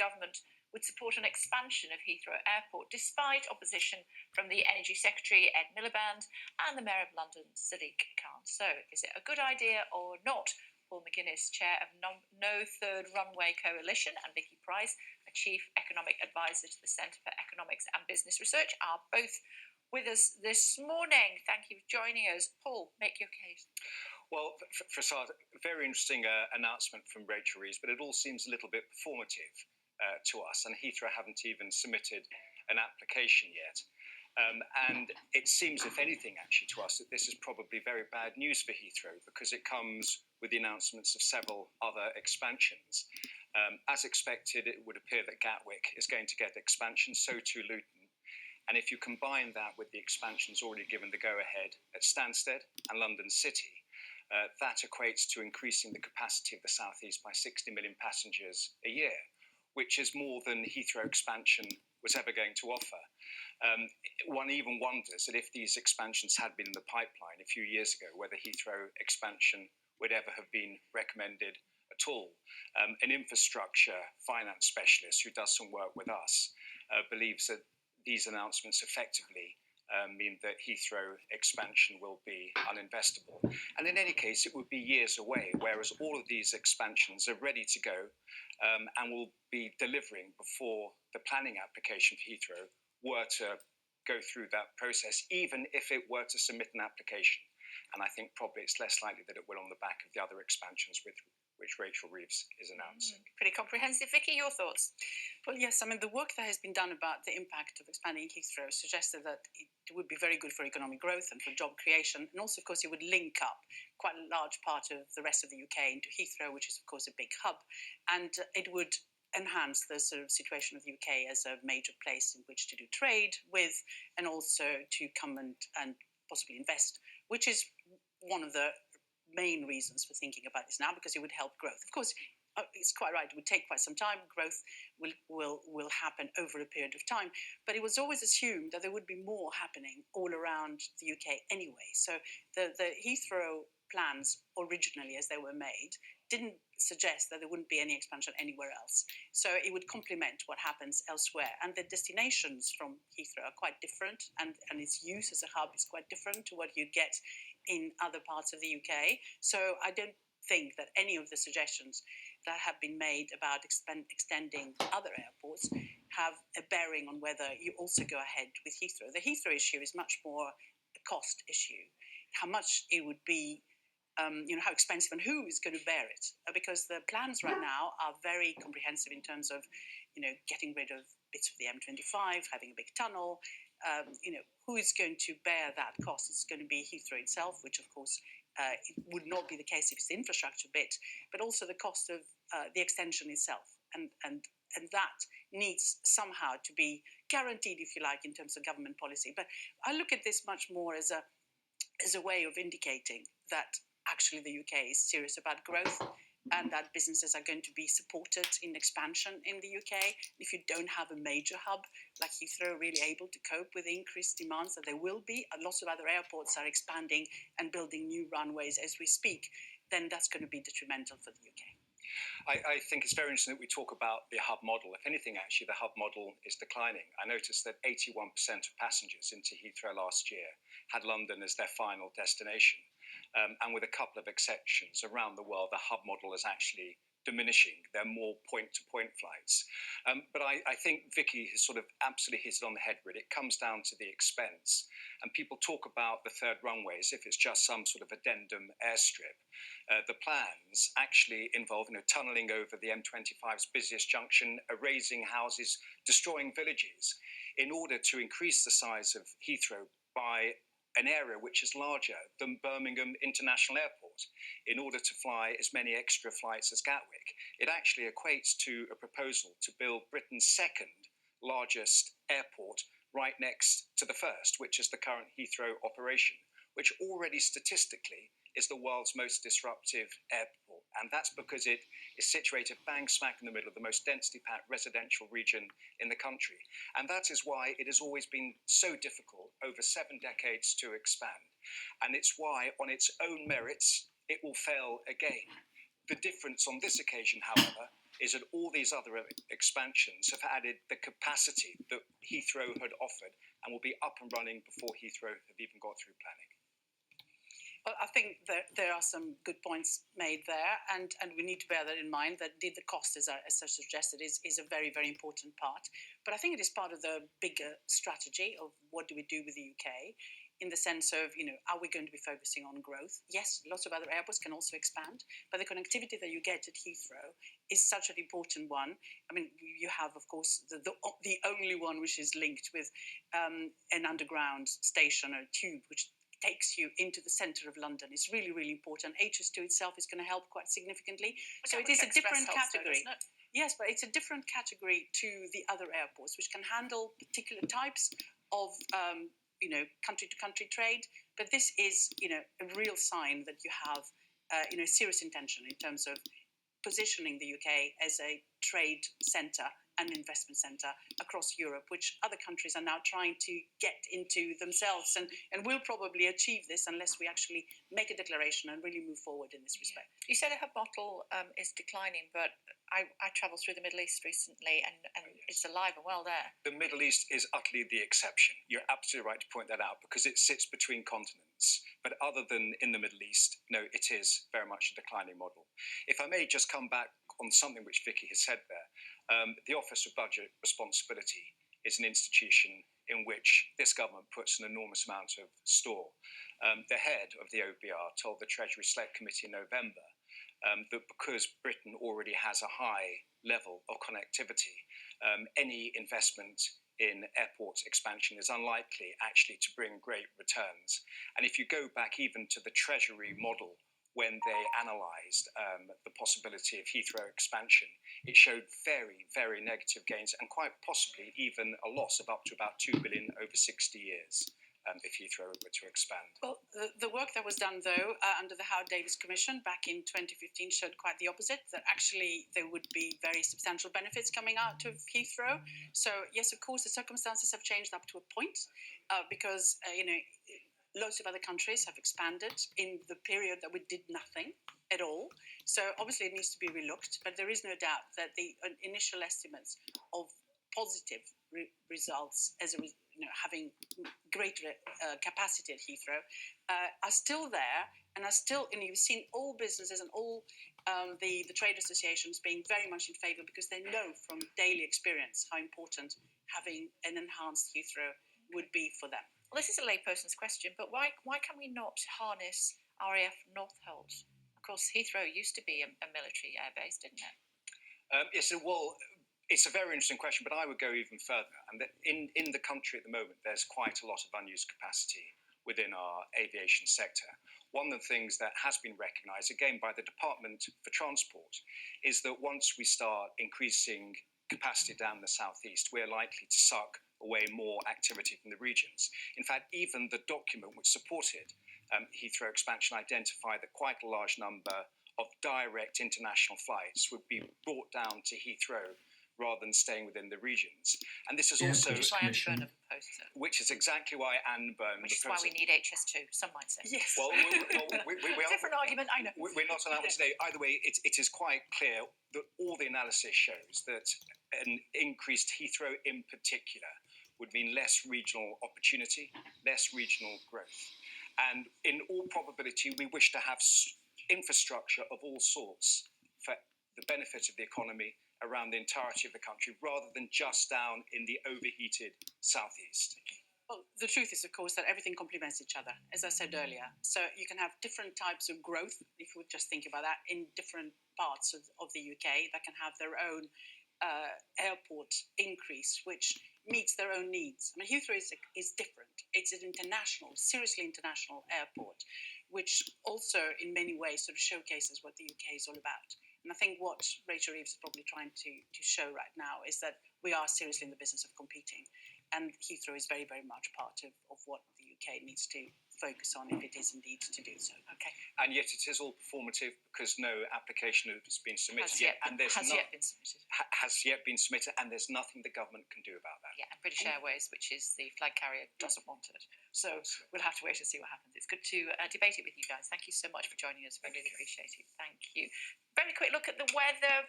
government would support an expansion of Heathrow Airport, despite opposition from the Energy Secretary, Ed Miliband, and the Mayor of London, Sadiq Khan. So, is it a good idea or not? Paul McGuinness, Chair of No Third Runway Coalition, and Vicky Price, a Chief Economic Advisor to the Centre for Economics and Business Research, are both with us this morning. Thank you for joining us. Paul, make your case. Well, Prasad, very interesting announcement from Rachel Reeves, but it all seems a little bit performative to us, and Heathrow haven't even submitted an application yet. And it seems, if anything, actually, to us, that this is probably very bad news for Heathrow because it comes with the announcements of several other expansions. As expected, it would appear that Gatwick is going to get expansion, so too Luton. And if you combine that with the expansions already given the go-ahead at Stansted and London City, that equates to increasing the capacity of the South East by 60 million passengers a year, which is more than Heathrow expansion was ever going to offer. One even wonders that if these expansions had been in the pipeline a few years ago, whether Heathrow expansion would ever have been recommended at all. An infrastructure finance specialist who does some work with us believes that these announcements effectively mean that Heathrow expansion will be uninvestable. And in any case, it would be years away, whereas all of these expansions are ready to go and will be delivering before the planning application for Heathrow were to go through that process, even if it were to submit an application. And I think probably it's less likely that it will on the back of the other expansions which Rachel Reeves is announcing. Pretty comprehensive. Vicky, your thoughts? Well, yes, I mean, the work that has been done about the impact of expanding Heathrow suggested that it would be very good for economic growth and for job creation. And also, of course, it would link up quite a large part of the rest of the UK into Heathrow, which is, of course, a big hub. And it would enhance the sort of situation of the UK as a major place in which to do trade with, and also to come and possibly invest, which is one of the main reasons for thinking about this now, because it would help growth. Of course, it's quite right, it would take quite some time. Growth will happen over a period of time, but it was always assumed that there would be more happening all around the UK anyway. So the Heathrow plans originally, as they were made, didn't suggest that there wouldn't be any expansion anywhere else. So it would complement what happens elsewhere. And the destinations from Heathrow are quite different, and its use as a hub is quite different to what you get in other parts of the UK. So I don't think that any of the suggestions that have been made about extending other airports have a bearing on whether you also go ahead with Heathrow. The Heathrow issue is much more a cost issue, how much it would be, how expensive and who is going to bear it. Because the plans right now are very comprehensive in terms of, getting rid of bits of the M25, having a big tunnel. Who is going to bear that cost? It's going to be Heathrow itself, which of course it would not be the case if it's the infrastructure bit, but also the cost of the extension itself. And that needs somehow to be guaranteed, if you like, in terms of government policy. But I look at this much more as a way of indicating that actually the UK is serious about growth, and that businesses are going to be supported in expansion in the UK. If you don't have a major hub like Heathrow really able to cope with the increased demands that there will be, lots of other airports are expanding and building new runways as we speak, then that's going to be detrimental for the UK. I think it's very interesting that we talk about the hub model. If anything, actually, the hub model is declining. I noticed that 81% of passengers into Heathrow last year had London as their final destination. And with a couple of exceptions around the world, the hub model is actually diminishing. There are more point-to-point flights. But I think Vicky has sort of absolutely hit it on the head, really. It comes down to the expense. And people talk about the third runway as if it's just some sort of addendum airstrip. The plans actually involve tunnelling over the M25's busiest junction, erasing houses, destroying villages, in order to increase the size of Heathrow by an area which is larger than Birmingham International Airport, in order to fly as many extra flights as Gatwick. It actually equates to a proposal to build Britain's second largest airport right next to the first, which is the current Heathrow operation, which already statistically is the world's most disruptive airport. And that's because it is situated bang smack in the middle of the most densely packed residential region in the country. And that is why it has always been so difficult over 7 decades to expand. And it's why, on its own merits, it will fail again. The difference on this occasion, however, is that all these other expansions have added the capacity that Heathrow had offered and will be up and running before Heathrow have even got through planning. Well, I think that there are some good points made there, and we need to bear that in mind, that indeed the cost, as I suggested, is a very, very important part. But I think it is part of the bigger strategy of what do we do with the UK, in the sense of, are we going to be focusing on growth? Yes, lots of other airports can also expand, but the connectivity that you get at Heathrow is such an important one. I mean, you have, of course, the only one which is linked with an underground station or tube, which takes you into the centre of London. It's really, really important. HS2 itself is going to help quite significantly. So it is a different category. Yes, but it's a different category to the other airports, which can handle particular types of, country-to-country trade. But this is, a real sign that you have, serious intention in terms of positioning the UK as a trade centre and investment centre across Europe, which other countries are now trying to get into themselves, and will probably achieve this unless we actually make a declaration and really move forward in this respect. You said a hub model is declining, but I travelled through the Middle East recently, and it's alive and well there. The Middle East is utterly the exception. You're absolutely right to point that out, because it sits between continents. But other than in the Middle East, no, it is very much a declining model. If I may just come back on something which Vicky has said there, the Office of Budget Responsibility is an institution in which this government puts an enormous amount of store. The head of the OBR told the Treasury Select Committee in November that because Britain already has a high level of connectivity, any investment in airport expansion is unlikely actually to bring great returns. And if you go back even to the Treasury model, when they analysed the possibility of Heathrow expansion, it showed very, very negative gains, and quite possibly even a loss of up to about 2 billion over 60 years if Heathrow were to expand. Well, the work that was done, though, under the Howard Davis Commission back in 2015 showed quite the opposite, that actually there would be very substantial benefits coming out of Heathrow. So, yes, of course, the circumstances have changed up to a point because, lots of other countries have expanded in the period that we did nothing at all. So obviously it needs to be relooked, but there is no doubt that the initial estimates of positive results as having greater capacity at Heathrow are still there, and are still, you've seen all businesses and all the trade associations being very much in favour, because they know from daily experience how important having an enhanced Heathrow would be for them. Well, this is a layperson's question, but why can we not harness RAF Northolt? Of course, Heathrow used to be a military airbase, didn't it? Yes, well, it's a very interesting question, but I would go even further. And in the country at the moment, there's quite a lot of unused capacity within our aviation sector. One of the things that has been recognised, again, by the Department for Transport, is that once we start increasing capacity down the southeast, we're likely to suck away more activity from the regions. In fact, even the document which supported Heathrow expansion identified that quite a large number of direct international flights would be brought down to Heathrow rather than staying within the regions. And this is also... Which is why Andy Burnham proposed it. Which is exactly why Anne Byrne Which is why we need HS2, some might say. Yes. Well, different argument, I know. We're not on that one today. Either way, it is quite clear that all the analysis shows that an increased Heathrow in particular would mean less regional opportunity, less regional growth. And in all probability, we wish to have infrastructure of all sorts for the benefit of the economy around the entirety of the country, rather than just down in the overheated southeast. Well, the truth is, of course, that everything complements each other, as I said earlier. So you can have different types of growth, if we just think about that, in different parts of the UK that can have their own airport increase, which meets their own needs. I mean, Heathrow is different. It's an international, seriously international airport, which also in many ways sort of showcases what the UK is all about. And I think what Rachel Reeves is probably trying to show right now is that we are seriously in the business of competing. And Heathrow is very, very much part of what the UK needs to focus on if it is indeed to do so. Okay. And yet it is all performative because no application has been submitted yet been submitted, and there's nothing the government can do about that. Yeah, and British Airways, which is the flag carrier, doesn't want it. So we'll have to wait and see what happens. It's good to debate it with you guys. Thank you so much for joining us. We really appreciate it. Thank you. Very quick look at the weather.